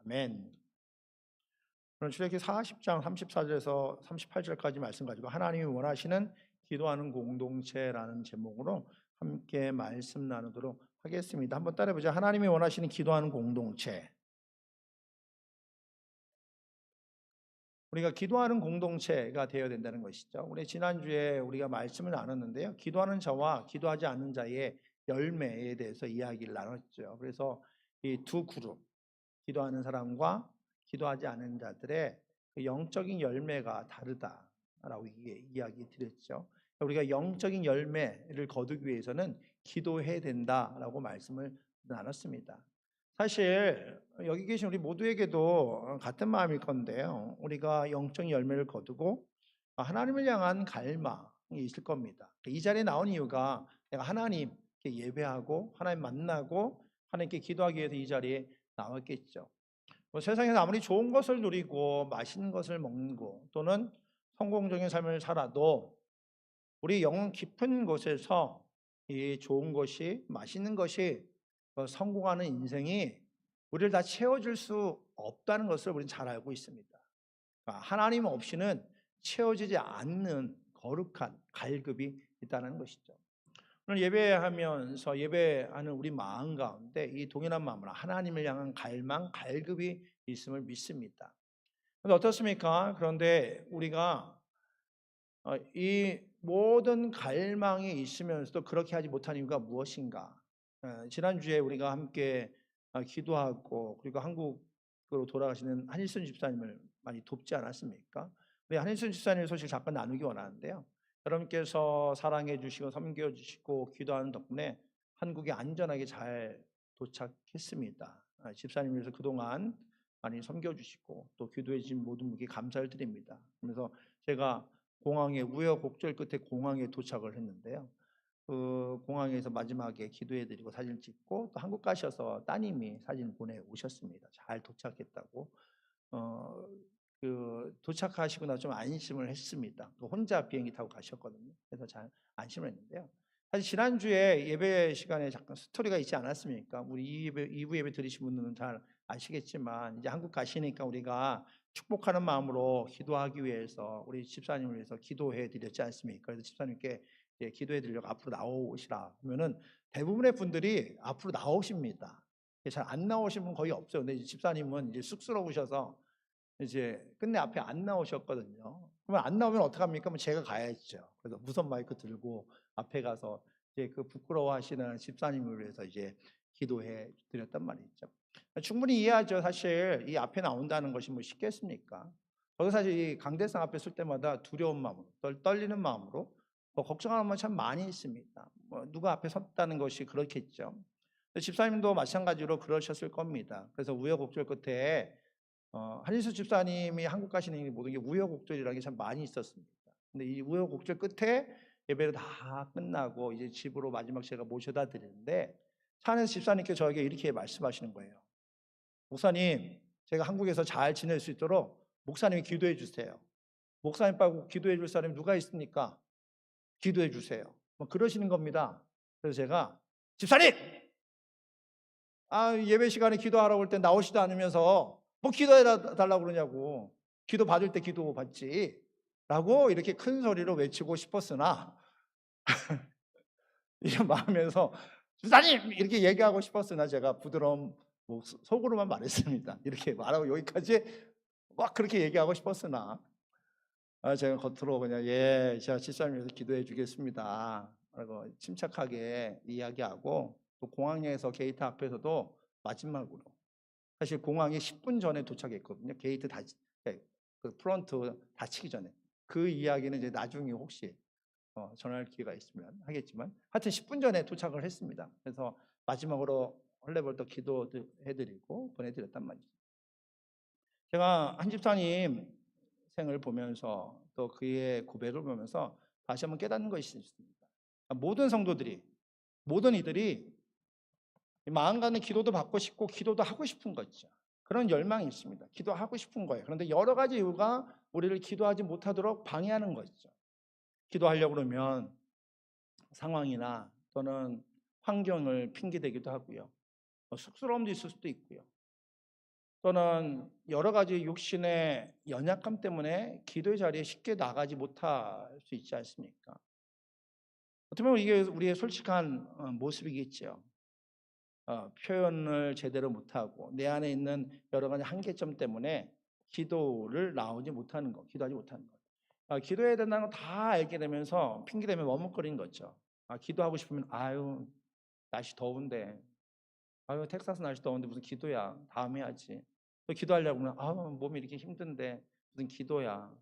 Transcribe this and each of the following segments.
아멘. 오늘 출애굽기 40장 34절에서 38절까지 말씀 가지고 하나님이 원하시는 기도하는 공동체라는 제목으로 함께 말씀 나누도록 하겠습니다. 한번 따라해 보죠. 하나님이 원하시는 기도하는 공동체. 우리가 기도하는 공동체가 되어야 된다는 것이죠. 우리 지난주에 우리가 말씀을 나눴는데요. 기도하는 자와 기도하지 않는 자의 열매에 대해서 이야기를 나눴죠. 그래서 이 두 그룹, 기도하는 사람과 기도하지 않는 자들의 그 영적인 열매가 다르다라고 이야기 드렸죠. 우리가 영적인 열매를 거두기 위해서는 기도해야 된다라고 말씀을 나눴습니다. 사실 여기 계신 우리 모두에게도 같은 마음일 건데요. 우리가 영적인 열매를 거두고 하나님을 향한 갈망이 있을 겁니다. 이 자리에 나온 이유가 내가 하나님께 예배하고 하나님 만나고 하나님께 기도하기 위해서 이 자리에 나왔겠죠. 세상에서 아무리 좋은 것을 누리고 맛있는 것을 먹고 또는 성공적인 삶을 살아도 우리 영혼 깊은 곳에서 이 좋은 것이 맛있는 것이 성공하는 인생이 우리를 다 채워줄 수 없다는 것을 우리는 잘 알고 있습니다. 하나님 없이는 채워지지 않는 거룩한 갈급이 있다는 것이죠. 오늘 예배하면서 예배하는 우리 마음 가운데 이 동일한 마음으로 하나님을 향한 갈망, 갈급이 있음을 믿습니다. 그런데 어떻습니까? 그런데 우리가 이 모든 갈망이 있으면서도 그렇게 하지 못한 이유가 무엇인가? 지난주에 우리가 함께 기도하고 그리고 한국으로 돌아가시는 한일순 집사님을 많이 돕지 않았습니까? 우리 한일순 집사님 소식 잠깐 나누기 원하는데요. 여러분께서 사랑해 주시고 섬겨 주시고 기도하는 덕분에 한국에 안전하게 잘 도착했습니다. 집사님 위해서 그동안 많이 섬겨 주시고 또 기도해 주신 모든 분께 감사를 드립니다. 그래서 제가 공항에 우여곡절 끝에 공항에 도착을 했는데요. 그 공항에서 마지막에 기도해드리고 사진 찍고 또 한국 가셔서 따님이 사진 보내 오셨습니다. 잘 도착했다고. 어, 도착하시고 나서 좀 안심을 했습니다. 혼자 비행기 타고 가셨거든요. 그래서 잘 안심을 했는데요. 사실 지난주에 예배 시간에 잠깐 스토리가 있지 않았습니까? 우리 2부 예배 들으신 분들은 잘 아시겠지만 이제 한국 가시니까 우리가 축복하는 마음으로 기도하기 위해서 우리 집사님을 위해서 기도해 드렸지 않습니까? 그래서 집사님께 기도해 드리려고 앞으로 나오시라 하면은 대부분의 분들이 앞으로 나오십니다. 잘 안 나오신 분 거의 없어요. 근데 집사님은 이제 쑥스러우셔서 이제 끝내 앞에 안 나오셨거든요. 그러면 안 나오면 어떡합니까? 그럼 제가 가야죠. 그래서 무선 마이크 들고 앞에 가서 이제 그 부끄러워하시는 집사님을 위해서 이제 기도해 드렸단 말이죠. 충분히 이해하죠. 사실 이 앞에 나온다는 것이 뭐 쉽겠습니까? 저도 사실 이 강대상 앞에 설 때마다 두려운 마음으로, 떨리는 마음으로 걱정하는 마음이 참 많이 있습니다. 뭐 누가 앞에 섰다는 것이 그렇겠죠. 집사님도 마찬가지로 그러셨을 겁니다. 그래서 우여곡절 끝에 한일수 집사님이 한국 가시는 이 모든 게 우여곡절이라는 게 참 많이 있었습니다. 근데 이 우여곡절 끝에 예배를 다 끝나고 이제 집으로 마지막 제가 모셔다 드리는데 차 안에서 집사님께 저에게 이렇게 말씀하시는 거예요. 목사님, 제가 한국에서 잘 지낼 수 있도록 목사님이 기도해 주세요. 목사님 빼고 기도해 줄 사람이 누가 있습니까? 기도해 주세요. 뭐 그러시는 겁니다. 그래서 제가 집사님! 예배 시간에 기도하라고 할 때 나오지도 않으면서 뭐 기도해 달라고 그러냐고. 기도 받을 때 기도 받지. 라고 이렇게 큰 소리로 외치고 싶었으나 이런 마음에서 집사님! 이렇게 얘기하고 싶었으나 제가 부드러운 속으로만 말했습니다. 이렇게 말하고 여기까지 막 그렇게 얘기하고 싶었으나 제가 겉으로 그냥 제가 집사님 위해서 기도해 주겠습니다. 라고 침착하게 이야기하고 또 공항에서 게이트 앞에서도 마지막으로 사실 공항에 10분 전에 도착했거든요. 게이트 그 프론트 닫히기 전에. 그 이야기는 이제 나중에 혹시 전할 기회가 있으면 하겠지만 하여튼 10분 전에 도착을 했습니다. 그래서 마지막으로 헐레벌떡 기도해드리고 보내드렸단 말이죠. 제가 한 집사님 생을 보면서 또 그의 고백을 보면서 다시 한번 깨닫는 것이 있습니다. 모든 성도들이 모든 이들이 마음 가는 기도도 받고 싶고 기도도 하고 싶은 거죠. 그런 열망이 있습니다. 기도하고 싶은 거예요. 그런데 여러 가지 이유가 우리를 기도하지 못하도록 방해하는 거죠. 기도하려고 그러면 상황이나 또는 환경을 핑계대기도 하고요. 쑥스러움도 있을 수도 있고요. 또는 여러 가지 육신의 연약함 때문에 기도의 자리에 쉽게 나가지 못할 수 있지 않습니까? 어떻게 보면 이게 우리의 솔직한 모습이겠죠. 표현을 제대로 못하고 내 안에 있는 여러 가지 한계점 때문에 기도를 나오지 못하는 것, 기도하지 못하는 것. 기도해야 된다는 걸 다 알게 되면서 핑계대며 머뭇거리는 거죠. 기도하고 싶으면 아유 날씨 더운데, 아유 텍사스 날씨 더운데 무슨 기도야, 다음 해야지. 또 기도하려고 하면 아유 몸이 이렇게 힘든데 무슨 기도야.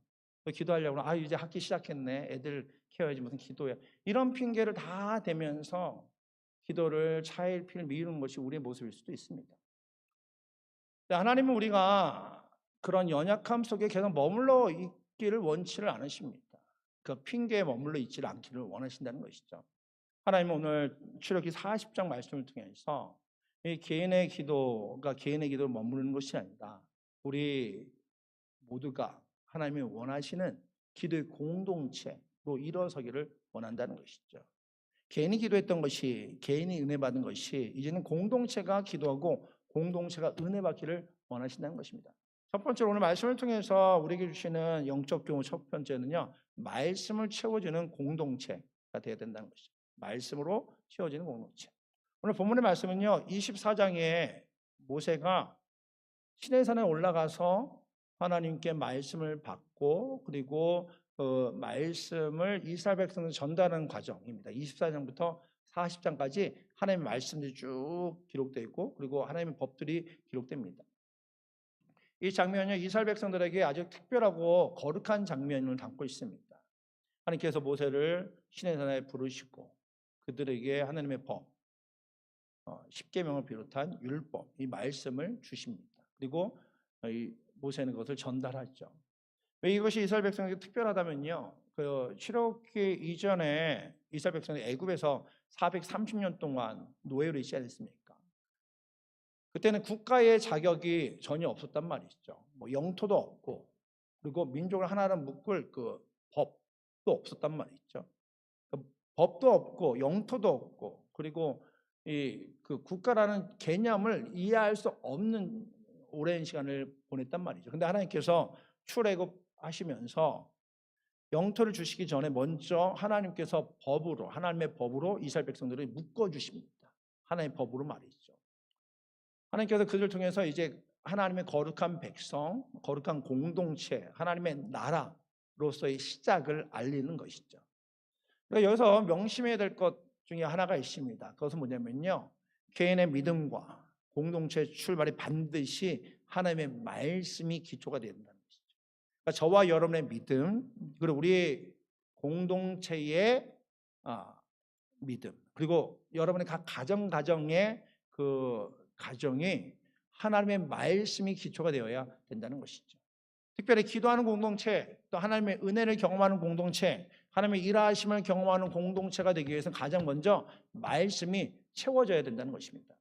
또 기도하려고 하면 아유 이제 학기 시작했네, 애들 키워야지 무슨 기도야. 이런 핑계를 다 대면서 기도를 차일피일 미루는 것이 우리의 모습일 수도 있습니다. 하나님은 우리가 그런 연약함 속에 계속 머물러 있기를 원치를 않으십니다. 그 핑계에 머물러 있지를 않기를 원하신다는 것이죠. 하나님은 오늘 출애굽기 40장 말씀을 통해서 이 개인의 기도가 개인의 기도를 머무르는 것이 아니라 우리 모두가 하나님이 원하시는 기도의 공동체로 일어서기를 원한다는 것이죠. 개인이 기도했던 것이, 개인이 은혜 받은 것이 이제는 공동체가 기도하고 공동체가 은혜 받기를 원하신다는 것입니다. 첫 번째로 오늘 말씀을 통해서 우리에게 주시는 영적 교훈 첫 번째는요, 말씀을 채워주는 공동체가 되어야 된다는 것이죠. 말씀으로 채워지는 공동체. 오늘 본문의 말씀은요, 24장에 모세가 시내산에 올라가서 하나님께 말씀을 받고 그리고 그 말씀을 이스라엘 백성들 전달하는 과정입니다. 24장부터 40장까지 하나님의 말씀들이 쭉 기록되어 있고 그리고 하나님의 법들이 기록됩니다. 이 장면은 이스라엘 백성들에게 아주 특별하고 거룩한 장면을 담고 있습니다. 하나님께서 모세를 시내산에 부르시고 그들에게 하나님의 법, 십계명을 비롯한 율법, 이 말씀을 주십니다. 그리고 이 모세는 그것을 전달하죠. 왜 이것이 이스라엘 백성에게 특별하다면요, 그 출애굽기 이전에 이스라엘 백성이 애굽에서 430년 동안 노예로 있지 않습니까? 그때는 국가의 자격이 전혀 없었단 말이죠. 뭐 영토도 없고 그리고 민족을 하나로 묶을 그 법도 없었단 말이죠. 그 법도 없고 영토도 없고 그리고 이 그 국가라는 개념을 이해할 수 없는 오랜 시간을 보냈단 말이죠. 근데 하나님께서 출애굽하시면서 영토를 주시기 전에 먼저 하나님께서 법으로, 하나님의 법으로 이스라엘 백성들을 묶어 주십니다. 하나님의 법으로 말이죠. 하나님께서 그들을 통해서 이제 하나님의 거룩한 백성, 거룩한 공동체, 하나님의 나라로서의 시작을 알리는 것이죠. 그러니까 여기서 명심해야 될 것 중에 하나가 있습니다. 그것은 뭐냐면요, 개인의 믿음과 공동체의 출발이 반드시 하나님의 말씀이 기초가 되어야 된다는 것이죠. 그러니까 저와 여러분의 믿음, 그리고 우리의 공동체의 믿음, 그리고 여러분의 각 가정의 그 가정이 하나님의 말씀이 기초가 되어야 된다는 것이죠. 특별히 기도하는 공동체, 또 하나님의 은혜를 경험하는 공동체, 하나님의 일하심을 경험하는 공동체가 되기 위해서는 가장 먼저 말씀이 채워져야 된다는 것입니다.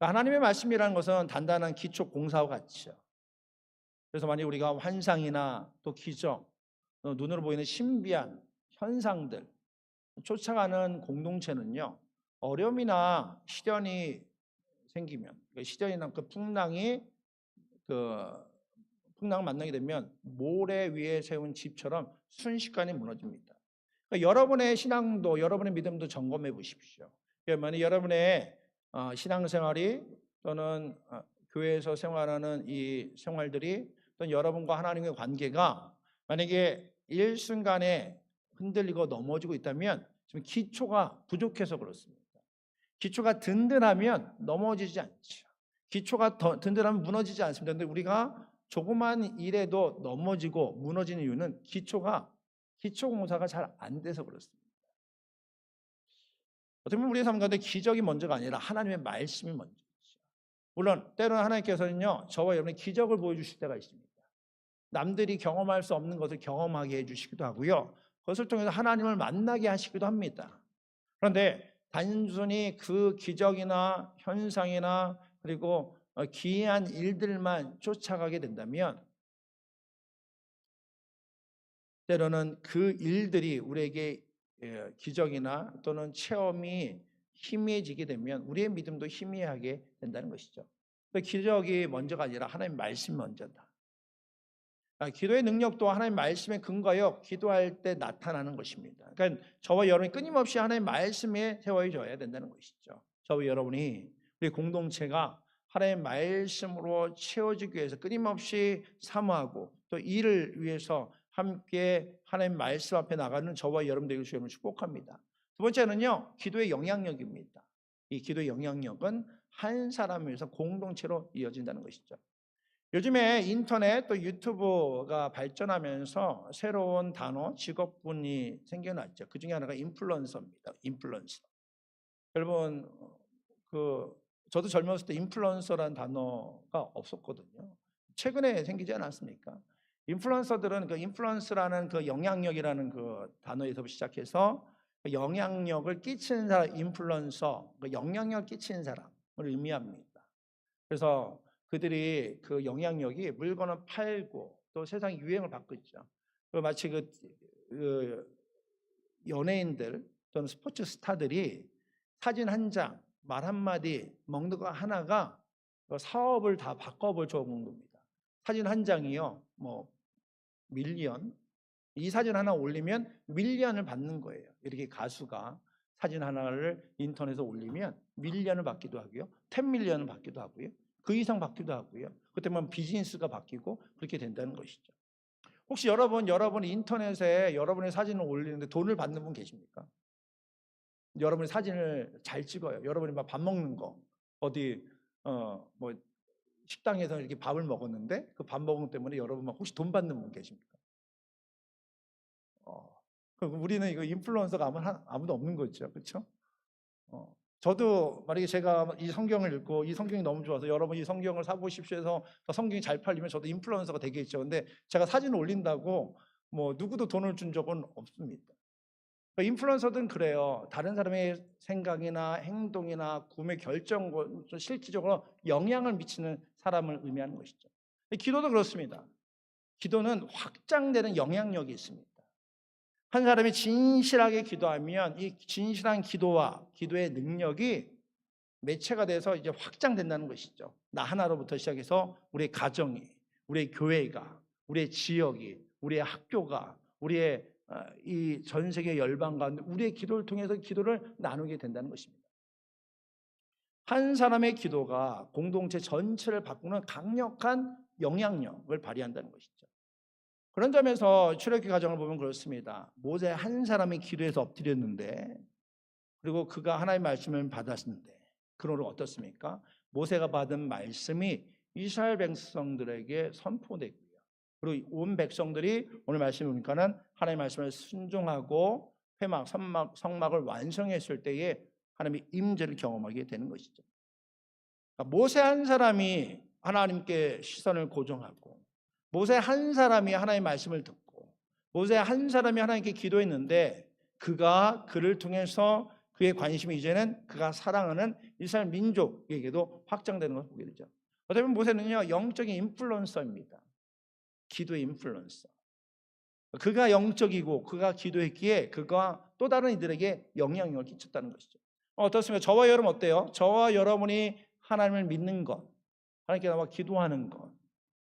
하나님의 말씀이라는 것은 단단한 기초 공사와 같죠. 그래서 만약 우리가 환상이나 또 기적, 눈으로 보이는 신비한 현상들 쫓아가는 공동체는요, 어려움이나 시련이 생기면, 시련이나 그 풍랑을 만나게 되면 모래 위에 세운 집처럼 순식간에 무너집니다. 그러니까 여러분의 신앙도, 여러분의 믿음도 점검해 보십시오. 그러면 여러분의 신앙생활이 또는 교회에서 생활하는 이 생활들이 또는 여러분과 하나님의 관계가 만약에 일순간에 흔들리고 넘어지고 있다면 지금 기초가 부족해서 그렇습니다. 기초가 든든하면 넘어지지 않죠. 기초가 더 든든하면 무너지지 않습니다. 그런데 우리가 조그만 일에도 넘어지고 무너지는 이유는 기초 공사가 잘 안 돼서 그렇습니다. 어떻게 보면 우리의 삶 가운데 기적이 먼저가 아니라 하나님의 말씀이 먼저죠. 물론 때로는 하나님께서는요, 저와 여러분의 기적을 보여주실 때가 있습니다. 남들이 경험할 수 없는 것을 경험하게 해주시기도 하고요, 그것을 통해서 하나님을 만나게 하시기도 합니다. 그런데 단순히 그 기적이나 현상이나 그리고 기이한 일들만 쫓아가게 된다면 때로는 그 일들이 우리에게 기적이나 또는 체험이 희미해지게 되면 우리의 믿음도 희미하게 된다는 것이죠. 그 기적이 먼저가 아니라 하나님 말씀 먼저다. 기도의 능력도 하나님 말씀에 근거하여 기도할 때 나타나는 것입니다. 그러니까 저와 여러분이 끊임없이 하나님 말씀에 세워져야 된다는 것이죠. 저와 여러분이 우리 공동체가 하나님 말씀으로 채워지기 위해서 끊임없이 사모하고 또 이를 위해서 함께 하나님 말씀 앞에 나가는 저와 여러분 되길 주님을 축복합니다. 두 번째는요, 기도의 영향력입니다. 이 기도의 영향력은 한 사람에서 공동체로 이어진다는 것이죠. 요즘에 인터넷 또 유튜브가 발전하면서 새로운 단어, 직업군이 생겨났죠. 그 중에 하나가 인플루언서입니다. 인플루언서. 여러분, 저도 젊었을 때 인플루언서라는 단어가 없었거든요. 최근에 생기지 않았습니까? 인플루언서들은 그 인플루언스라는 그 영향력이라는 그 단어에서 시작해서 그 영향력을 끼치는 사람, 인플루언서, 그 영향력 끼치는 사람을 의미합니다. 그래서 그들이 그 영향력이 물건을 팔고 또 세상 유행을 바꾸죠. 마치 그 연예인들 또는 스포츠 스타들이 사진 한 장, 말 한마디, 먹는 거 하나가 사업을 다 바꿔볼 정도입니다. 사진 한 장이요, 뭐 밀리언, 이 사진 하나 올리면 밀리언을 받는 거예요. 이렇게 가수가 사진 하나를 인터넷에 올리면 밀리언을 받기도 하고요, 10밀리언을 받기도 하고요, 그 이상 받기도 하고요. 그때만 비즈니스가 바뀌고 그렇게 된다는 것이죠. 혹시 여러분 인터넷에 여러분의 사진을 올리는데 돈을 받는 분 계십니까? 여러분의 사진을 잘 찍어요. 여러분이 막 밥 먹는 거 어디 뭐 식당에서 이렇게 밥을 먹었는데 그 밥 먹은 것 때문에 여러분 막 혹시 돈 받는 분 계십니까? 그럼 우리는 이거 인플루언서가 아무도 없는 거죠, 그렇죠? 저도 만약에 제가 이 성경을 읽고 이 성경이 너무 좋아서 여러분 이 성경을 사보십시오 해서 성경이 잘 팔리면 저도 인플루언서가 되겠죠. 근데 제가 사진을 올린다고 뭐 누구도 돈을 준 적은 없습니다. 인플루언서들은 그래요. 다른 사람의 생각이나 행동이나 구매 결정, 실질적으로 영향을 미치는 사람을 의미하는 것이죠. 기도도 그렇습니다. 기도는 확장되는 영향력이 있습니다. 한 사람이 진실하게 기도하면 이 진실한 기도와 기도의 능력이 매체가 돼서 이제 확장된다는 것이죠. 나 하나로부터 시작해서 우리의 가정이, 우리의 교회가, 우리의 지역이, 우리의 학교가, 우리의 이 전 세계 열방 가운데 우리의 기도를 통해서 기도를 나누게 된다는 것입니다. 한 사람의 기도가 공동체 전체를 바꾸는 강력한 영향력을 발휘한다는 것이죠. 그런 점에서 출애굽기 가정을 보면 그렇습니다. 모세 한 사람이 기도해서 엎드렸는데, 그리고 그가 하나님의 말씀을 받았는데, 그러므로 어떻습니까? 모세가 받은 말씀이 이스라엘 백성들에게 선포됐고요. 그리고 온 백성들이 오늘 말씀을 보니까는 하나님의 말씀을 순종하고 회막, 성막을 완성했을 때에 하나님의 임재를 경험하게 되는 것이죠. 그러니까 모세 한 사람이 하나님께 시선을 고정하고, 모세 한 사람이 하나님의 말씀을 듣고, 모세 한 사람이 하나님께 기도했는데, 그를 통해서 그의 관심이 이제는 그가 사랑하는 이스라엘 민족에게도 확장되는 것을 보게 되죠. 어떻게 보면 모세는요, 영적인 인플루언서입니다. 기도의 인플루언서. 그가 영적이고 그가 기도했기에 그가 또 다른 이들에게 영향력을 끼쳤다는 것이죠. 어떻습니까? 저와 여러분 어때요? 저와 여러분이 하나님을 믿는 것, 하나님께 나와 기도하는 것,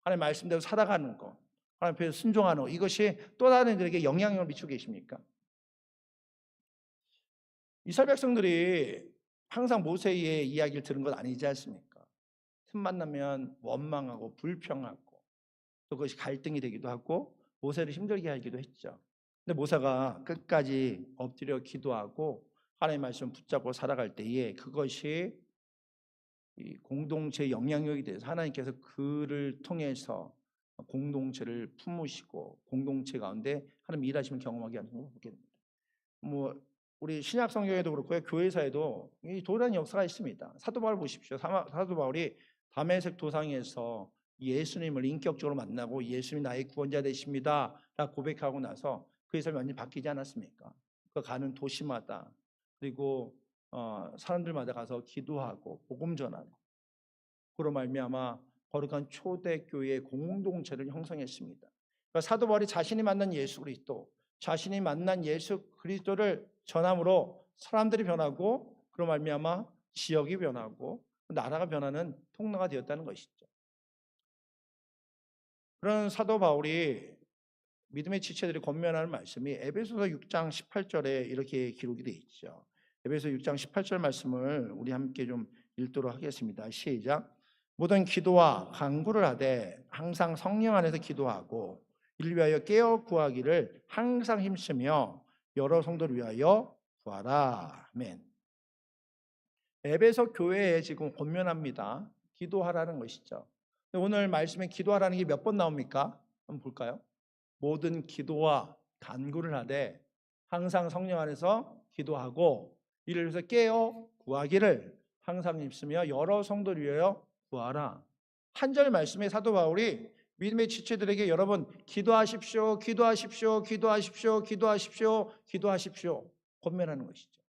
하나님 말씀대로 살아가는 것, 하나님 앞에 순종하는 것, 이것이 또 다른 이들에게 영향력을 미치고 계십니까? 이스라엘 백성들이 항상 모세의 이야기를 들은 것 아니지 않습니까? 틈만 나면 원망하고 불평하고 또 그것이 갈등이 되기도 하고 모세를 힘들게 하기도 했죠. 근데 모세가 끝까지 엎드려 기도하고 하나님의 말씀을 붙잡고 살아갈 때에 그것이 이 공동체의 영향력이 돼서 하나님께서 그를 통해서 공동체를 품으시고 공동체 가운데 하나님 일하심을 경험하게 하는 걸 보게 됩니다. 뭐 우리 신약 성경에도 그렇고요, 교회사에도 이 도라는 역사가 있습니다. 사도 바울 보십시오. 사도 바울이 다메섹 도상에서 예수님을 인격적으로 만나고 예수님이 나의 구원자 되십니다 라고 고백하고 나서 그의 삶이 완전히 바뀌지 않았습니까? 그 가는 도시마다 그리고 사람들마다 가서 기도하고 복음 전하고, 그로 말미암아 거룩한 초대교회 공동체를 형성했습니다. 그러니까 사도 바울이 자신이 만난 예수 그리스도, 자신이 만난 예수 그리스도를 전함으로 사람들이 변하고, 그로 말미암아 지역이 변하고, 나라가 변하는 통로가 되었다는 것이죠. 그런 사도 바울이 믿음의 지체들이 권면하는 말씀이 에베소서 6장 18절에 이렇게 기록이 되어 있죠. 에베소 6장 18절 말씀을 우리 함께 좀 읽도록 하겠습니다. 시작. 모든 기도와 간구를 하되 항상 성령 안에서 기도하고 이를 위하여 깨어 구하기를 항상 힘쓰며 여러 성도를 위하여 구하라. 아멘. 에베소 교회에 지금 권면합니다. 기도하라는 것이죠. 오늘 말씀에 기도하라는 게 몇 번 나옵니까? 한번 볼까요? 모든 기도와 간구를 하되 항상 성령 안에서 기도하고 이를 위해서 깨어 구하기를 항상 힘쓰며 여러 성도를 위하여 구하라. 한 절 말씀에 사도 바울이 믿음의 지체들에게 여러분 기도하십시오, 기도하십시오, 기도하십시오, 기도하십시오, 기도하십시오 권면하는 것이죠.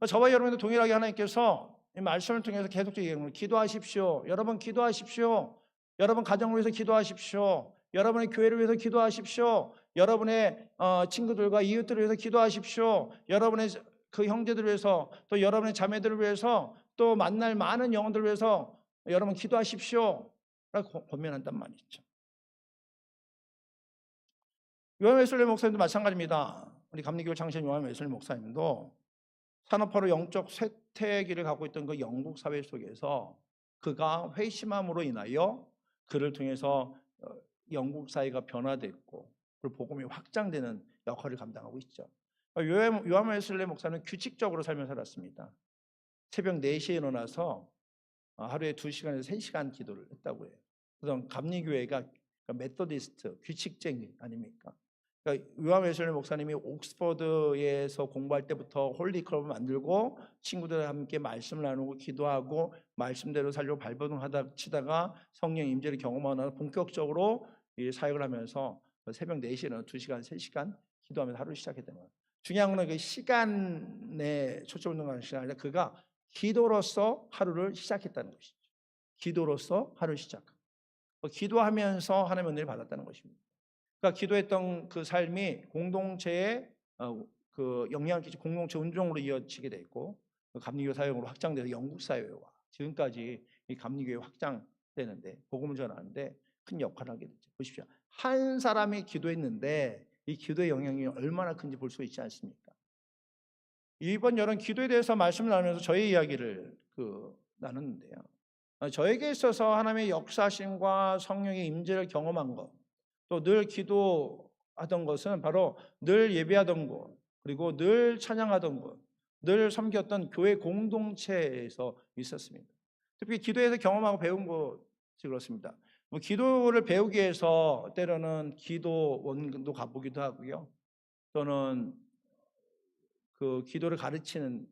저와 여러분도 동일하게 하나님께서 이 말씀을 통해서 계속적으로 얘기하는 거예요. 기도하십시오. 여러분 기도하십시오. 여러분 가정을 위해서 기도하십시오. 여러분의 교회를 위해서 기도하십시오. 여러분의 친구들과 이웃들을 위해서 기도하십시오. 여러분의 그 형제들을 위해서 또 여러분의 자매들을 위해서 또 만날 많은 영혼들을 위해서 여러분 기도하십시오. 라고 권면한단 말이죠. 요한 웨슬리 목사님도 마찬가지입니다. 우리 감리교회 창신 요한 웨슬리 목사님도 산업화로 영적 쇠퇴기를 갖고 있던 그 영국 사회 속에서 그가 회심함으로 인하여 그를 통해서 영국 사회가 변화됐고 그리고 복음이 확장되는 역할을 감당하고 있죠. 요한 웨슬리 목사는 규칙적으로 살며 살았습니다. 새벽 4시에 일어나서 하루에 2시간에서 3시간 기도를 했다고 해요. 그래서 감리교회가 메소디스트 규칙쟁이 아닙니까? 그러니까 요한 웨슬리 목사님이 옥스퍼드에서 공부할 때부터 홀리클럽을 만들고 친구들과 함께 말씀을 나누고 기도하고 말씀대로 살려고 발버둥하다 치다가 성령 임재를 경험하고 본격적으로 이 사역을 하면서 새벽 4시에는 2시간, 3시간 기도하면서 하루를 시작했다는 거예요. 중요한 건 그 시간에 초점을 두는 것이 아니라 그가 기도로서 하루를 시작했다는 것이죠. 기도로서 하루를 시작하고 기도하면서 하나님의 은혜를 받았다는 것입니다. 그러니까 기도했던 그 삶이 공동체의 그 영향을 끼치 공동체 운동으로 이어지게 됐고 감리교 사역으로 확장돼서 영국 사회와 지금까지 이 감리교회 확장되는데 복음을 전하는데 큰 역할을 하게 됐죠. 보십시오. 한 사람이 기도했는데 이 기도의 영향이 얼마나 큰지 볼 수 있지 않습니까? 이번 여름 기도에 대해서 말씀을 나누면서 저의 이야기를 나눴는데요. 저에게 있어서 하나님의 역사심과 성령의 임재를 경험한 것, 또 늘 기도하던 것은 바로 늘 예배하던 것, 그리고 늘 찬양하던 것, 늘 섬겼던 교회 공동체에서 있었습니다. 특히 기도에서 경험하고 배운 것이 그렇습니다. 뭐 기도를 배우기 위해서 때로는 기도원도 가보기도 하고요. 또는 그 기도를 가르치는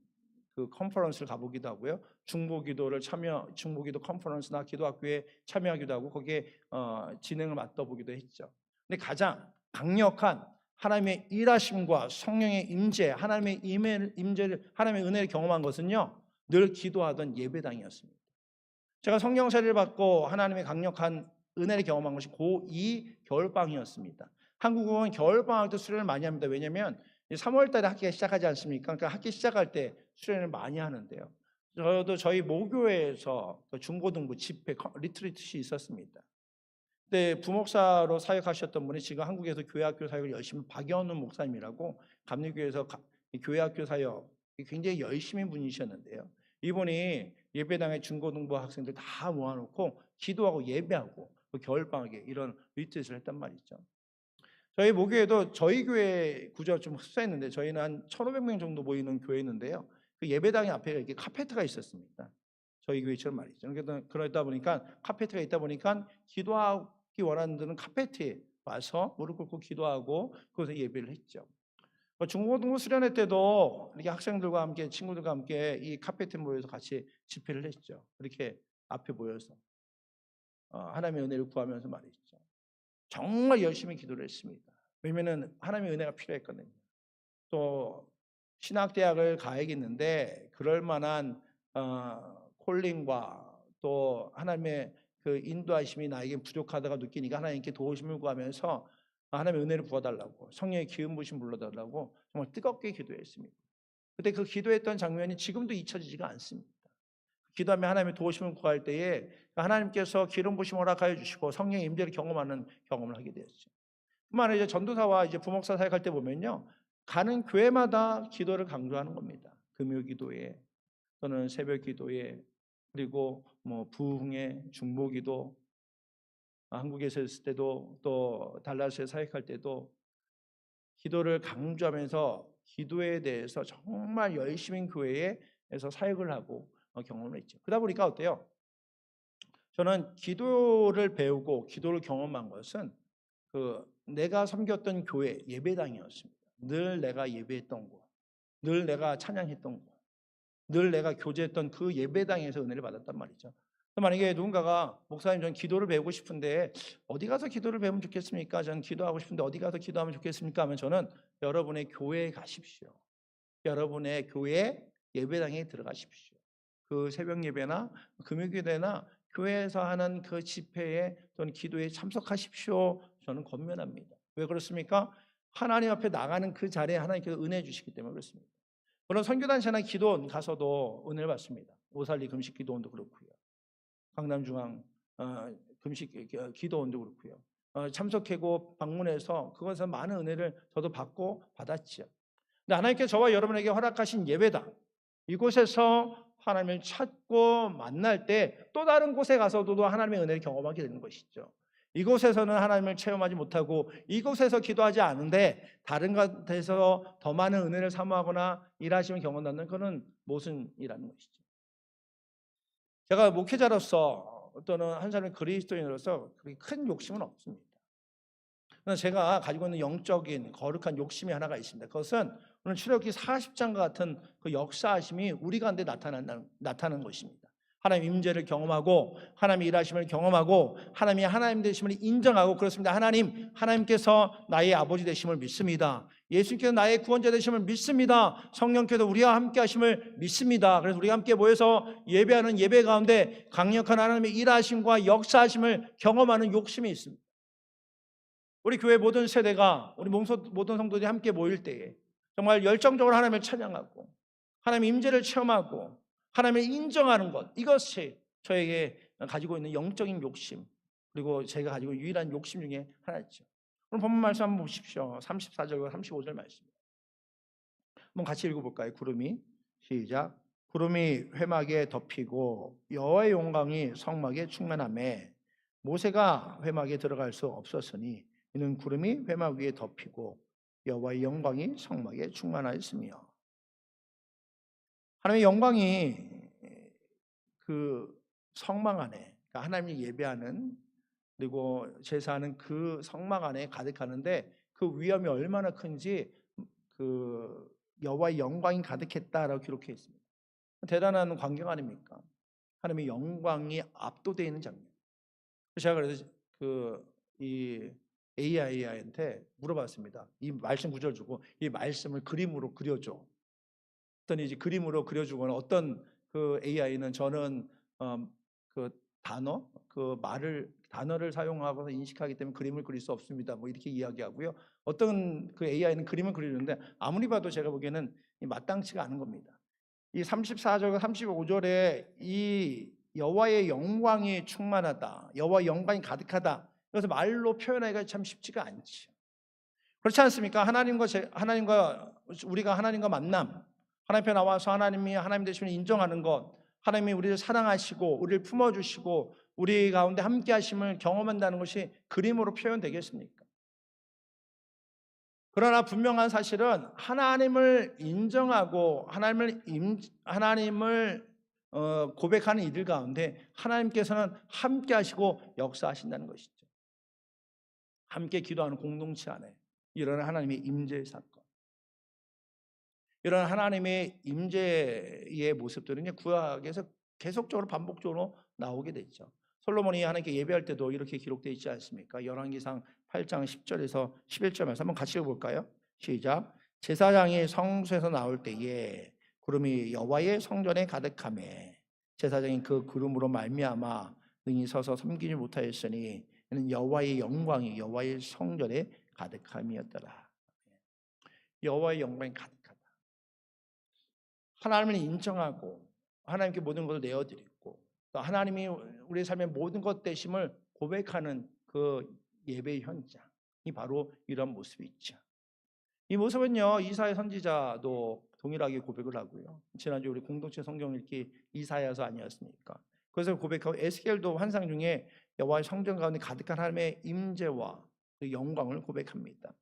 그 컨퍼런스를 가보기도 하고요. 중보기도 컨퍼런스나 기도학교에 참여하기도 하고 거기에 진행을 맡아보기도 했죠. 근데 가장 강력한 하나님의 일하심과 성령의 임재, 하나님의 임재를 하나님의 은혜를 경험한 것은요. 늘 기도하던 예배당이었습니다. 제가 성경세례를 받고 하나님의 강력한 은혜를 경험한 것이 고2 겨울방학이었습니다. 한국은 겨울방학 때 수련을 많이 합니다. 왜냐하면 3월 달에 학기가 시작하지 않습니까? 그러니까 학기 시작할 때 수련을 많이 하는데요. 저도 저희 모교회에서 중고등부 집회 리트리트시 있었습니다. 그때 부목사로 사역하셨던 분이 지금 한국에서 교회학교 사역을 열심히 박연훈 목사님이라고 감리교회에서 교회학교 사역 굉장히 열심히 분이셨는데요. 이분이 예배당에 중고등부 학생들 다 모아놓고 기도하고 예배하고 겨울방학에 이런 리트릿을 했단 말이죠. 저희 모교에도 저희 교회 구조가 좀 흡사했는데 저희는 한 1,500명 정도 모이는 교회였는데요. 그 예배당의 앞에 이렇게 카페트가 있었습니다. 저희 교회처럼 말이죠. 그러다 보니까 카페트가 있다 보니까 기도하기 원하는 분들은 카페트에 와서 무릎 꿇고 기도하고 거기서 예배를 했죠. 중고등부 수련회 때도 이렇게 학생들과 함께 친구들과 함께 이 카페트에 모여서 같이 집회를 했죠. 이렇게 앞에 모여서 하나님의 은혜를 구하면서 말이죠. 정말 열심히 기도를 했습니다. 왜냐하면 하나님의 은혜가 필요했거든요. 또 신학대학을 가야겠는데 그럴 만한 콜링과 또 하나님의 그 인도하심이 나에게 부족하다가 느끼니까 하나님께 도우심을 구하면서 하나님의 은혜를 부어달라고 성령의 기름 부으심 불러달라고 정말 뜨겁게 기도했습니다. 그때 그 기도했던 장면이 지금도 잊혀지지가 않습니다. 기도하며 하나님의 도우심을 구할 때에 하나님께서 기름 부심을 허락하여 주시고 성령의 임재를 경험하는 경험을 하게 되었죠. 뿐만 아니라 이제 전도사와 이제 부목사 사역할 때 보면요, 가는 교회마다 기도를 강조하는 겁니다. 금요 기도에 또는 새벽 기도에, 그리고 뭐 부흥회, 중보기도, 한국에서 있을 때도 또 달라스에 사역할 때도 기도를 강조하면서 기도에 대해서 정말 열심히 교회에서 사역을 하고 경험을 했죠. 그러다 보니까 어때요? 저는 기도를 배우고 기도를 경험한 것은 내가 섬겼던 교회 예배당이었습니다. 늘 내가 예배했던 곳, 늘 내가 찬양했던 곳, 늘 내가 교제했던 그 예배당에서 은혜를 받았단 말이죠. 만약에 누군가가 목사님 전 기도를 배우고 싶은데 어디 가서 기도를 배우면 좋겠습니까? 저는 기도하고 싶은데 어디 가서 기도하면 좋겠습니까? 하면 저는 여러분의 교회에 가십시오. 여러분의 교회 예배당에 들어가십시오. 그 새벽 예배나 금요기도나 교회에서 하는 그 집회에 또는 기도에 참석하십시오. 저는 권면합니다. 왜 그렇습니까? 하나님 앞에 나가는 그 자리에 하나님께서 은혜 주시기 때문에 그렇습니다. 물론 선교단체나 기도원 가서도 은혜를 받습니다. 오살리 금식 기도원도 그렇고요. 강남중앙 금식 기도원도 그렇고요. 참석하고 방문해서 그것에서 많은 은혜를 저도 받고 받았죠. 근데 하나님께서 저와 여러분에게 허락하신 예배당, 이곳에서 하나님을 찾고 만날 때 또 다른 곳에 가서도 하나님의 은혜를 경험하게 되는 것이죠. 이곳에서는 하나님을 체험하지 못하고 이곳에서 기도하지 않은데 다른 곳에서 더 많은 은혜를 사모하거나 일하심을 경험하는 그런 모순이라는 것이죠. 제가 목회자로서 또는 한 사람의 그리스도인으로서 그렇게 큰 욕심은 없습니다. 그러나 제가 가지고 있는 영적인 거룩한 욕심이 하나가 있습니다. 그것은 오늘 출애굽기 40장과 같은 그 역사하심이 우리 가운데 나타나는 것입니다. 하나님 임재를 경험하고 하나님의 일하심을 경험하고 하나님이 하나님 되심을 인정하고 그렇습니다. 하나님께서 나의 아버지 되심을 믿습니다. 예수님께서 나의 구원자 되심을 믿습니다. 성령께서 우리와 함께 하심을 믿습니다. 그래서 우리가 함께 모여서 예배하는 예배 가운데 강력한 하나님의 일하심과 역사하심을 경험하는 욕심이 있습니다. 우리 교회 모든 세대가 우리 모든 성도들이 함께 모일 때에 정말 열정적으로 하나님을 찬양하고 하나님의 임재를 체험하고 하나님을 인정하는 것, 이것이 저에게 가지고 있는 영적인 욕심, 그리고 제가 가지고 있는 유일한 욕심 중에 하나죠. 오늘 본문 말씀 한번 보십시오. 34절과 35절 말씀 한번 같이 읽어볼까요? 구름이 시작. 구름이 회막에 덮이고 여호와의 영광이 성막에 충만하매 모세가 회막에 들어갈 수 없었으니 이는 구름이 회막 위에 덮이고 여호와의 영광이 성막에 충만하였으며. 하나님의 영광이 그 성막 안에, 그러니까 하나님이 예배하는 그리고 제사하는 그 성막 안에 가득하는데 그 위엄이 얼마나 큰지 그 여호와의 영광이 가득했다라고 기록해 있습니다. 대단한 광경 아닙니까? 하나님의 영광이 압도되어 있는 장면. 제가 그래서 이 AI한테 물어봤습니다. 이 말씀 구절 주고 이 말씀을 그림으로 그려줘. 어떤 이제 그림으로 그려주거나 어떤 그 AI는 저는 그 단어를 사용하고서 인식하기 때문에 그림을 그릴 수 없습니다. 뭐 이렇게 이야기하고요. 어떤 그 AI는 그림을 그리는데 아무리 봐도 제가 보기에는 마땅치가 않은 겁니다. 이 34절과 35절에 이 여호와의 영광이 충만하다, 여호와의 영광이 가득하다, 그래서 말로 표현하기가 참 쉽지가 않죠. 그렇지 않습니까? 하나님과 우리가 하나님과 만남, 하나님 앞에 나와서 하나님이 하나님 되심을 인정하는 것, 하나님이 우리를 사랑하시고 우리를 품어주시고 우리 가운데 함께 하심을 경험한다는 것이 그림으로 표현되겠습니까? 그러나 분명한 사실은 하나님을 인정하고 하나님을 고백하는 이들 가운데 하나님께서는 함께 하시고 역사하신다는 것이죠. 함께 기도하는 공동체 안에 이런 하나님의 임재의 사건, 이런 하나님의 임재의 모습들은 구약에서 계속적으로 반복적으로 나오게 됐죠. 솔로몬이 하나님께 예배할 때도 이렇게 기록되어 있지 않습니까? 열왕기상 8장 10절에서 11절에서 한번 같이 읽어볼까요? 시작. 제사장이 성소에서 나올 때에 구름이 여호와의 성전에 가득하매 제사장이 그 구름으로 말미암아 능히 서서 섬기지 못하였으니 이는 여호와의 영광이 여호와의 성전에 가득함이었더라. 여호와의 영광이 가득하다. 하나님을 인정하고 하나님께 모든 것을 내어드리고 또 하나님이 우리 삶의 모든 것 되심을 고백하는 그 예배의 현장이 바로 이런 모습이 있죠. 이 모습은요, 이사야 선지자도 동일하게 고백을 하고요. 지난주 우리 공동체 성경 읽기 이사야서 아니었습니까? 그것을 고백하고 에스겔도 환상 중에 여호와의 성전 가운데 가득한 하나님의 임재와 그 영광을 고백합니다.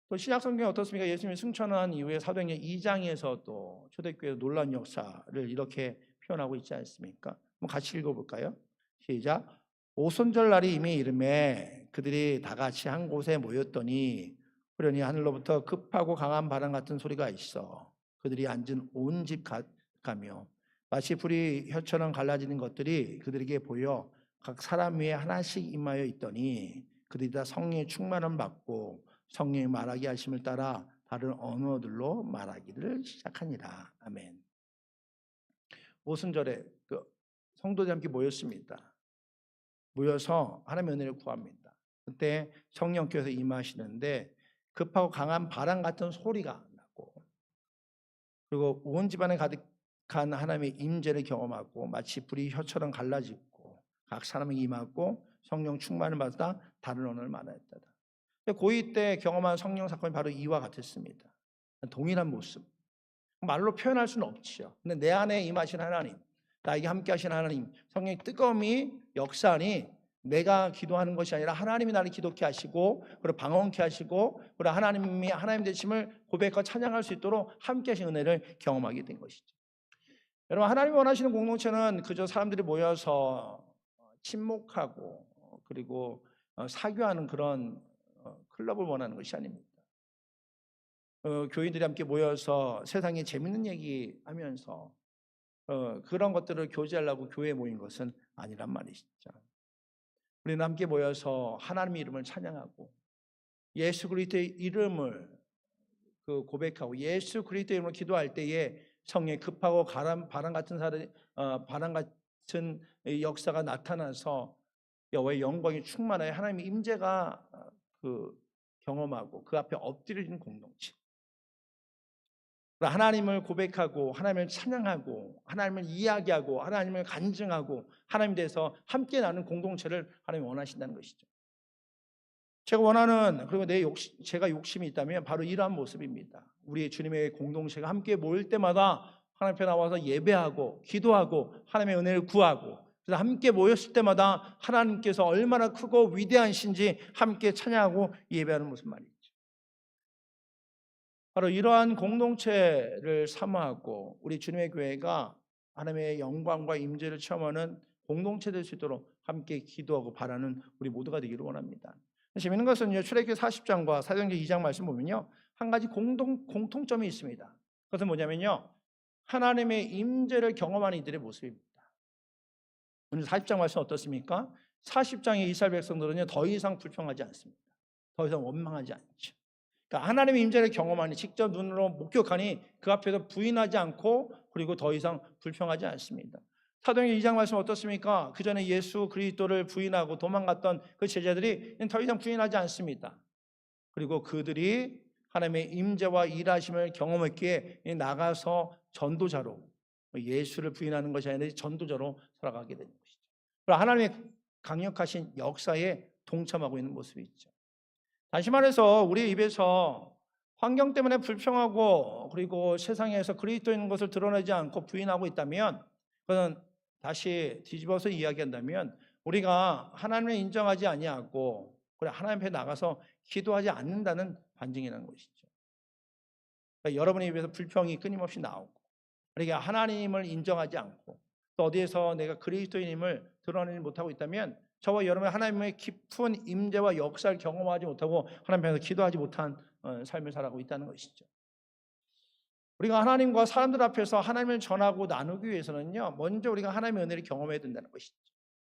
또 신약 성경에 어떻습니까? 예수님이 승천한 이후에 사도행전 2장에서도 초대교회 놀라운 역사를 이렇게 표현하고 있지 않습니까? 한번 같이 읽어볼까요? 시작. 오순절 날이 이미 이르매 그들이 다 같이 한 곳에 모였더니 후련히 하늘로부터 급하고 강한 바람 같은 소리가 있어 그들이 앉은 온 집 가며 마치 불이 혀처럼 갈라지는 것들이 그들에게 보여 각 사람 위에 하나씩 임하여 있더니 그들이 다 성령의 충만함을 받고 성령의 말하게 하심을 따라 다른 언어들로 말하기를 시작하니라. 아멘. 오순절에 그 성도들이 함께 모였습니다. 모여서 하나님의 은혜를 구합니다. 그때 성령께서 임하시는데 급하고 강한 바람 같은 소리가 나고 그리고 온 집안에 가득한 하나님의 임재를 경험하고 마치 불이 혀처럼 갈라지고 각 사람에게 임하고 성령 충만을 받아 다른 언어를 말하였다. 고2 때 경험한 성령 사건이 바로 이와 같았습니다. 동일한 모습. 말로 표현할 수는 없지요. 근데 내 안에 임하신 하나님, 나에게 함께 하신 하나님, 성령의 뜨거움이 역사하니 내가 기도하는 것이 아니라 하나님이 나를 기도케 하시고 그리고 방언케 하시고 그리고 하나님이 하나님 되심을 고백하고 찬양할 수 있도록 함께 하신 은혜를 경험하게 된 것이죠. 여러분, 하나님이 원하시는 공동체는 그저 사람들이 모여서 친목하고 그리고 사교하는 그런 클럽을 원하는 것이 아닙니다. 교인들이 함께 모여서 세상에 재밌는 얘기하면서 그런 것들을 교제하려고 교회에 모인 것은 아니란 말이시죠. 우리는 함께 모여서 하나님의 이름을 찬양하고 예수 그리스도의 이름을 고백하고 예수 그리스도의 이름으로 기도할 때에 성령의 급하고 바람 같은 바람 같은 역사가 나타나서 여호와의 영광이 충만하여 하나님의 임재가 경험하고 그 앞에 엎드려지는 공동체. 하나님을 고백하고 하나님을 찬양하고 하나님을 이야기하고 하나님을 간증하고 하나님에 대해서 함께 나누는 공동체를 하나님이 원하신다는 것이죠. 제가 원하는 그리고 제가 욕심이 있다면 바로 이러한 모습입니다. 우리 주님의 공동체가 함께 모일 때마다 하나님 앞에 나와서 예배하고 기도하고 하나님의 은혜를 구하고 그래서 함께 모였을 때마다 하나님께서 얼마나 크고 위대하신지 함께 찬양하고 예배하는 모습 말이죠. 바로 이러한 공동체를 사모하고 우리 주님의 교회가 하나님의 영광과 임재를 체험하는 공동체 될 수 있도록 함께 기도하고 바라는 우리 모두가 되기를 원합니다. 재미있는 것은요, 출애굽기 40장과 사도행전 2장 말씀 보면요, 한 가지 공통점이 있습니다. 그것은 뭐냐면요, 하나님의 임재를 경험하는 이들의 모습입니다. 오늘 40장 말씀 어떻습니까? 40장의 이스라엘 백성들은요, 더 이상 불평하지 않습니다. 더 이상 원망하지 않죠. 그러니까 하나님의 임재를 경험하니 직접 눈으로 목격하니 그 앞에서 부인하지 않고 그리고 더 이상 불평하지 않습니다. 사도행전 2장 말씀 어떻습니까? 그 전에 예수 그리스도를 부인하고 도망갔던 그 제자들이 더 이상 부인하지 않습니다. 그리고 그들이 하나님의 임재와 일하심을 경험했기에 나가서 전도자로 예수를 부인하는 것이 아니라 전도자로 살아가게 되는 것이죠. 하나님의 강력하신 역사에 동참하고 있는 모습이 있죠. 다시 말해서 우리 입에서 환경 때문에 불평하고 그리고 세상에서 그리스도인 것을 드러내지 않고 부인하고 있다면 그것은 다시 뒤집어서 이야기한다면 우리가 하나님을 인정하지 아니하고 그래 하나님 앞에 나가서 기도하지 않는다는 반증이라는 것이죠. 그러니까 여러분의 입에서 불평이 끊임없이 나오고 그러니까 하나님을 인정하지 않고 또 어디에서 내가 그리스도인임을 드러내지 못하고 있다면 저와 여러분의 하나님의 깊은 임재와 역사를 경험하지 못하고 하나님 앞에서 기도하지 못한 삶을 살아가고 있다는 것이죠. 우리가 하나님과 사람들 앞에서 하나님을 전하고 나누기 위해서는요, 먼저 우리가 하나님의 은혜를 경험해야 된다는 것이죠.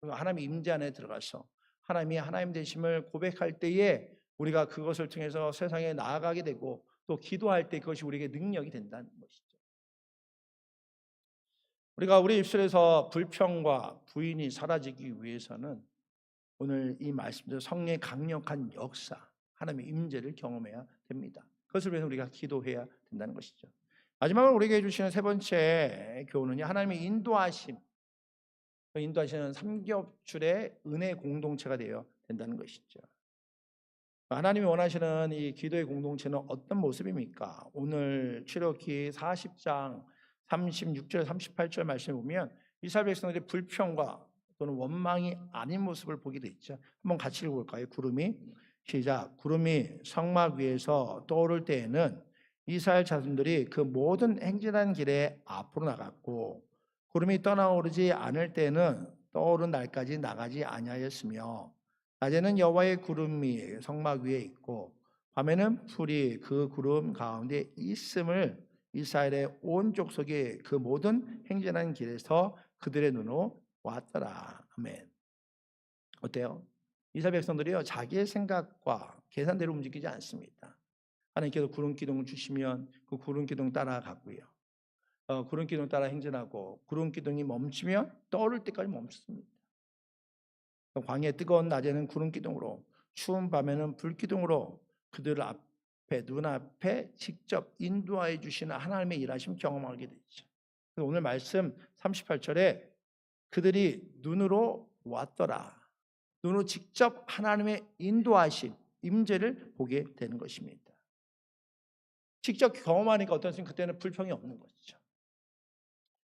그리고 하나님의 임재 안에 들어가서 하나님이 하나님 되심을 고백할 때에 우리가 그것을 통해서 세상에 나아가게 되고 또 기도할 때 그것이 우리에게 능력이 된다는 것이죠. 우리가 우리 입술에서 불평과 부인이 사라지기 위해서는 오늘 이 말씀대로 성령의 강력한 역사, 하나님의 임재를 경험해야 됩니다. 그것을 위해서 우리가 기도해야 된다는 것이죠. 마지막으로 우리에게 해주시는 세 번째 교훈은요, 하나님의 인도하심. 그 인도하시는 삼겹줄의 은혜 공동체가 되어 된다는 것이죠. 하나님이 원하시는 이 기도의 공동체는 어떤 모습입니까? 오늘 출애굽기 40장 36절 38절 말씀을 보면 이스라엘 백성들이 불평과 또는 원망이 아닌 모습을 보게 되죠. 한번 같이 읽어볼까요? 구름이 시작. 구름이 성막 위에서 떠오를 때에는 이스라엘 자손들이 그 모든 행진한 길에 앞으로 나갔고, 구름이 떠나오르지 않을 때는 떠오른 날까지 나가지 아니하였으며, 낮에는 여호와의 구름이 성막 위에 있고 밤에는 풀이 그 구름 가운데 있음을 이스라엘의 온 족속이 그 모든 행진한 길에서 그들의 눈으로 왔더라. 아멘. 어때요? 이스라엘 백성들이요, 자기의 생각과 계산대로 움직이지 않습니다. 하나님께서 구름 기둥을 주시면 그 구름 기둥 따라가고요, 구름 기둥 따라 행진하고 구름 기둥이 멈추면 떠오를 때까지 멈춥니다. 광야의 뜨거운 낮에는 구름 기둥으로, 추운 밤에는 불 기둥으로 그들 앞에, 눈앞에 직접 인도하여 주시는 하나님의 일하심 경험하게 되죠. 오늘 말씀 38절에 그들이 눈으로 왔더라. 눈으로 직접 하나님의 인도하심, 임재를 보게 되는 것입니다. 직접 경험하니까 어떻습니까? 그때는 불평이 없는 것이죠.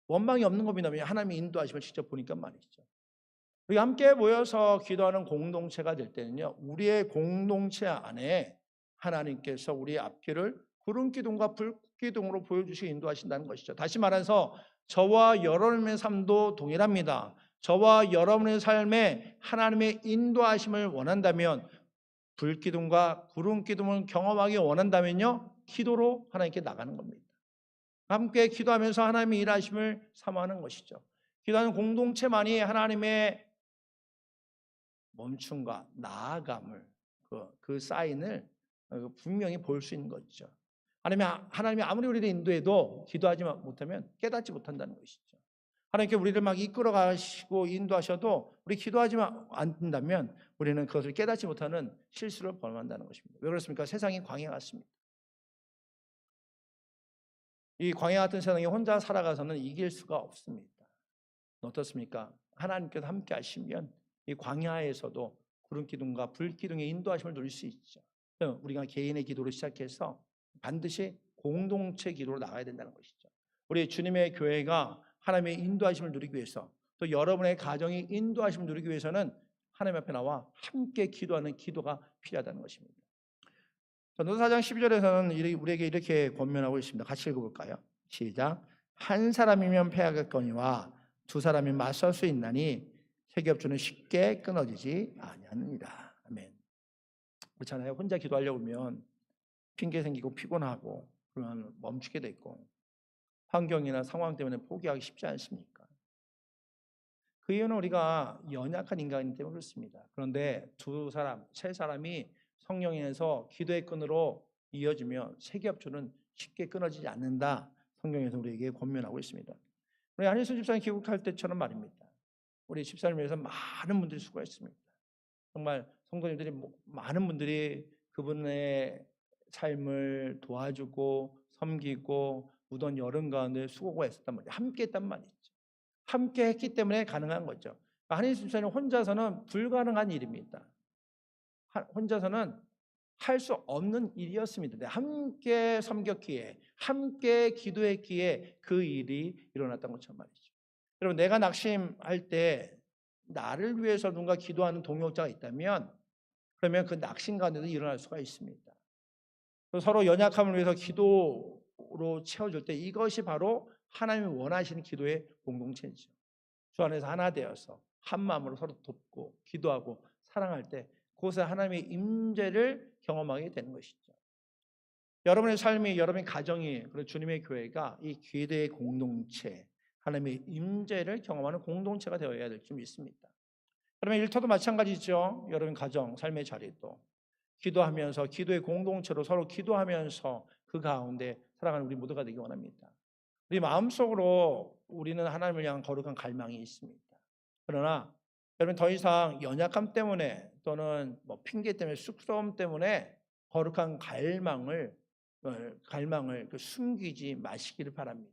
원망이 없는 겁니다. 하나님의 인도하심을 직접 보니까 말이죠. 우리 함께 모여서 기도하는 공동체가 될 때는요, 우리의 공동체 안에 하나님께서 우리의 앞길을 구름 기둥과 불 기둥으로 보여주시고 인도하신다는 것이죠. 다시 말해서 저와 여러분의 삶도 동일합니다. 저와 여러분의 삶에 하나님의 인도하심을 원한다면, 불 기둥과 구름 기둥을 경험하기 원한다면요, 기도로 하나님께 나가는 겁니다. 함께 기도하면서 하나님의 일하심을 사모하는 것이죠. 기도하는 공동체만이 하나님의 멈춤과 나아감을, 그 사인을 분명히 볼 수 있는 것이죠. 하나님이 아무리 우리를 인도해도 기도하지 못하면 깨닫지 못한다는 것이죠. 하나님께 우리를 막 이끌어 가시고 인도하셔도 우리 기도하지 않는다면 우리는 그것을 깨닫지 못하는 실수를 범한다는 것입니다. 왜 그렇습니까? 세상이 광야 같습니다. 이 광야 같은 세상에 혼자 살아가서는 이길 수가 없습니다. 어떻습니까? 하나님께서 함께 하시면 이 광야에서도 구름 기둥과 불 기둥의 인도하심을 누릴 수 있죠. 우리가 개인의 기도로 시작해서 반드시 공동체 기도로 나가야 된다는 것이죠. 우리 주님의 교회가 하나님의 인도하심을 누리기 위해서, 또 여러분의 가정이 인도하심을 누리기 위해서는 하나님 앞에 나와 함께 기도하는 기도가 필요하다는 것입니다. 전도서 4장 12절에서는 우리에게 이렇게 권면하고 있습니다. 같이 읽어볼까요? 시작. 한 사람이면 패하겠거니와 두 사람이 맞설 수 있나니 세겹주는 쉽게 끊어지지 아니하느니라. 아멘. 그렇잖아요. 혼자 기도하려고 하면 핑계 생기고 피곤하고 그러면 멈추게 되고 환경이나 상황 때문에 포기하기 쉽지 않습니까? 그 이유는 우리가 연약한 인간이기 때문에 그렇습니다. 그런데 두 사람, 세 사람이 성령에서 기도의 끈으로 이어지며 세겹주는 쉽게 끊어지지 않는다. 성경에서 우리에게 권면하고 있습니다. 우리 안일순 집사님 귀국할 때처럼 말입니다. 우리 집사님을 위해서 많은 분들이 수고했습니다. 정말 성도님들이 많은 분들이 그분의 삶을 도와주고 섬기고 무더운 여름 가운데 수고가 있었단 말이에요. 함께 했단 말이죠. 함께 했기 때문에 가능한 거죠. 안일순 집사님 혼자서는 불가능한 일입니다. 혼자서는 할 수 없는 일이었습니다. 함께 섬겼기에, 함께 기도했기에 그 일이 일어났던 것처럼 말이죠. 여러분, 내가 낙심할 때 나를 위해서 누군가 기도하는 동역자가 있다면 그러면 그 낙심 가운데도 일어날 수가 있습니다. 서로 연약함을 위해서 기도로 채워줄 때 이것이 바로 하나님이 원하시는 기도의 공동체이죠. 주 안에서 하나 되어서 한 마음으로 서로 돕고 기도하고 사랑할 때 그곳에 하나님의 임재를 경험하게 되는 것이죠. 여러분의 삶이, 여러분의 가정이, 그리고 주님의 교회가 이 기도의 공동체, 하나님의 임재를 경험하는 공동체가 되어야 될 줄 믿습니다. 그러면 일터도 마찬가지죠. 여러분 가정, 삶의 자리도 기도하면서 기도의 공동체로 서로 기도하면서 그 가운데 살아가는 우리 모두가 되기 원합니다. 우리 마음속으로 우리는 하나님을 향한 거룩한 갈망이 있습니다. 그러나 여러분 더 이상 연약함 때문에 또는 핑계 때문에 쑥스러움 때문에 거룩한 갈망을 갈망을 숨기지 마시기를 바랍니다.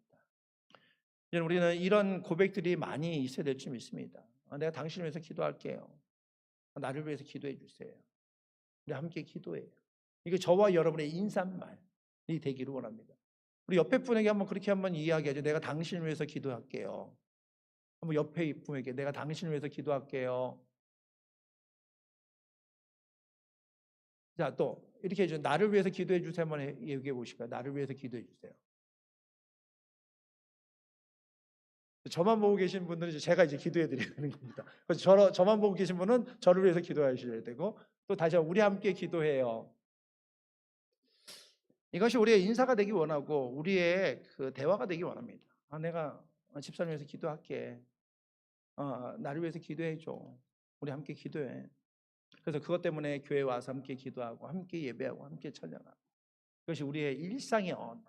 우리는 이런 고백들이 많이 있어야 될 줄 믿습니다. 내가 당신을 위해서 기도할게요. 나를 위해서 기도해 주세요. 우리 함께 기도해요. 이게 저와 여러분의 인사말이 되기를 원합니다. 우리 옆에 분에게 한번 그렇게 한번 이야기하죠. 내가 당신을 위해서 기도할게요. 한번 옆에 분에게 내가 당신을 위해서 기도할게요. 자, 또 이렇게 해줘. 나를 위해서 기도해 주세요. 한번 얘기해 보실까요? 나를 위해서 기도해 주세요. 저만 보고 계신 분들은 제가 이제 기도해 드리는 겁니다. 그래서 저만 보고 계신 분은 저를 위해서 기도하셔야 되고, 또 다시 우리 함께 기도해요. 이것이 우리의 인사가 되기 원하고 우리의 그 대화가 되기 원합니다. 내가 집사님 위해서 기도할게. 나를 위해서 기도해 줘. 우리 함께 기도해. 그래서 그것 때문에 교회 와서 함께 기도하고 함께 예배하고 함께 찬양하고, 그것이 우리의 일상의 언어.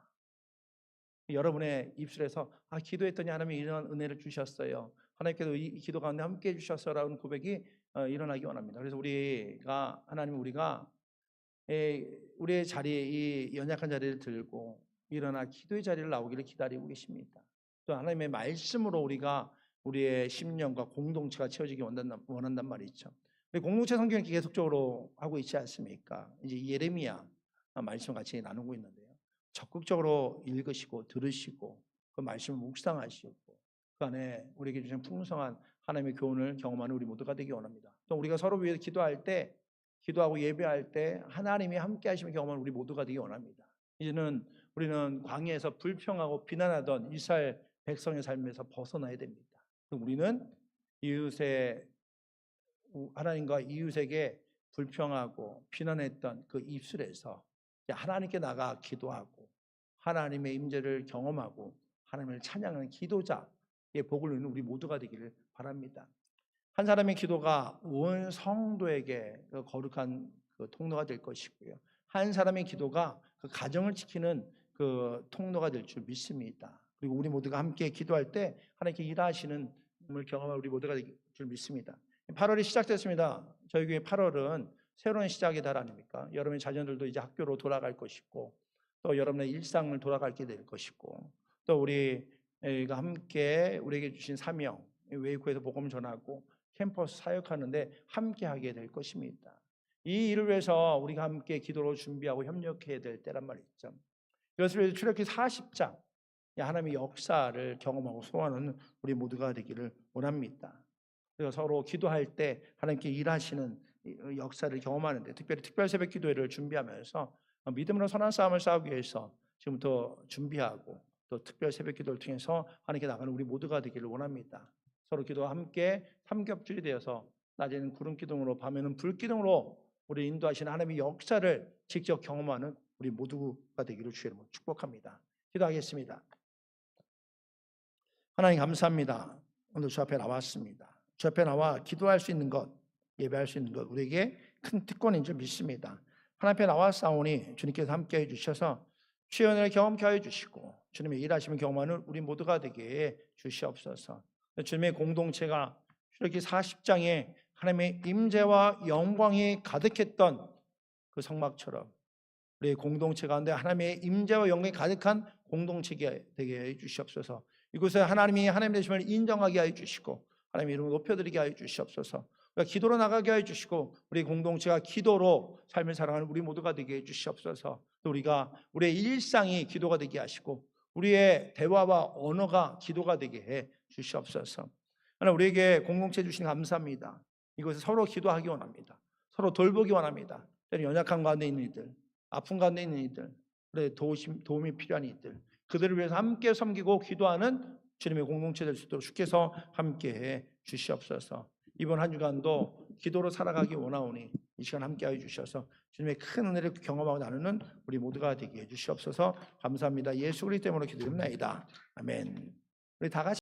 여러분의 입술에서 기도했더니 하나님이 이런 은혜를 주셨어요. 하나님께서 이 기도 가운데 함께 해주셨어라는 고백이 일어나기 원합니다. 그래서 우리가 우리의 자리에 이 연약한 자리를 들고 일어나 기도의 자리를 나오기를 기다리고 계십니다. 또 하나님의 말씀으로 우리가 우리의 심령과 공동체가 채워지기 원한단 말이죠. 공동체 성경이 계속적으로 하고 있지 않습니까? 이제 예레미야 말씀 같이 나누고 있는데요. 적극적으로 읽으시고 들으시고 그 말씀을 묵상하시고 그 안에 우리에게 주신 풍성한 하나님의 교훈을 경험하는 우리 모두가 되기 원합니다. 또 우리가 서로 위해서 기도할 때, 기도하고 예배할 때 하나님이 함께 하시는 경험을 우리 모두가 되기 원합니다. 이제는 우리는 광야에서 불평하고 비난하던 이스라엘 백성의 삶에서 벗어나야 됩니다. 우리는 하나님과 이웃에게 불평하고 비난했던 그 입술에서 하나님께 나가 기도하고 하나님의 임재를 경험하고 하나님을 찬양하는 기도자의 복을 누리는 우리 모두가 되기를 바랍니다. 한 사람의 기도가 온 성도에게 거룩한 통로가 될 것이고요. 한 사람의 기도가 그 가정을 지키는 그 통로가 될 줄 믿습니다. 그리고 우리 모두가 함께 기도할 때 하나님께 일하시는 을 경험할 우리 모두가 될 줄 믿습니다. 8월이 시작됐습니다. 저희 교회 8월은 새로운 시작의 달 아닙니까? 여러분의 자녀들도 이제 학교로 돌아갈 것이고, 또 여러분의 일상을 돌아가게 될 것이고, 또 우리가 함께 우리에게 주신 사명, 외국에서 복음 전하고 캠퍼스 사역하는데 함께 하게 될 것입니다. 이 일을 위해서 우리가 함께 기도로 준비하고 협력해야 될 때란 말이죠. 이것을 위해서 출애굽기 40장 하나님의 역사를 경험하고 소원하는 우리 모두가 되기를 원합니다. 그래서 서로 기도할 때 하나님께 일하시는 역사를 경험하는데, 특별히 특별 새벽 기도회를 준비하면서 믿음으로 선한 싸움을 싸우기 위해서 지금부터 준비하고 또 특별 새벽 기도를 통해서 하나님께 나가는 우리 모두가 되기를 원합니다. 서로 기도와 함께 삼겹줄이 되어서 낮에는 구름 기둥으로 밤에는 불 기둥으로 우리 인도하시는 하나님의 역사를 직접 경험하는 우리 모두가 되기를 주의 이름으로 축복합니다. 기도하겠습니다. 하나님 감사합니다. 오늘 주 앞에 나왔습니다. 주 앞에 나와 기도할 수 있는 것, 예배할 수 있는 것, 우리에게 큰 특권인 줄 믿습니다. 하나님 앞에 나와 싸우니 주님께서 함께해 주셔서 주의 은혜를 경험케 하여 주시고 주님의 일하심을 경험하는 우리 모두가 되게 해 주시옵소서. 주님의 공동체가 출애굽기 40장에 하나님의 임재와 영광이 가득했던 그 성막처럼 우리의 공동체 가운데 하나님의 임재와 영광이 가득한 공동체가 되게 해 주시옵소서. 이곳에 하나님이 하나님 되심을 인정하게 하여 주시고 하나님의 이름을 높여드리게 하여 주시옵소서. 기도로 나가게 하여 주시고 우리 공동체가 기도로 삶을 살아가는 우리 모두가 되게 해 주시옵소서. 또 우리가 우리의 일상이 기도가 되게 하시고 우리의 대화와 언어가 기도가 되게 해 주시옵소서. 하나님 우리에게 공동체 주신 감사합니다. 이곳에 서로 기도하기 원합니다. 서로 돌보기 원합니다. 연약한 가운데 있는 이들, 아픈 가운데 있는 이들, 그래 도움이 필요한 이들, 그들을 위해서 함께 섬기고 기도하는 주님의 공동체 될 수 있도록 주께서 함께해 주시옵소서. 이번 한 주간도 기도로 살아가기 원하오니 이 시간 함께하여 주셔서 주님의 큰 은혜를 경험하고 나누는 우리 모두가 되게 해 주시옵소서. 감사합니다. 예수 그리스도 이름으로 기도드립니다. 아멘. 우리 다 같이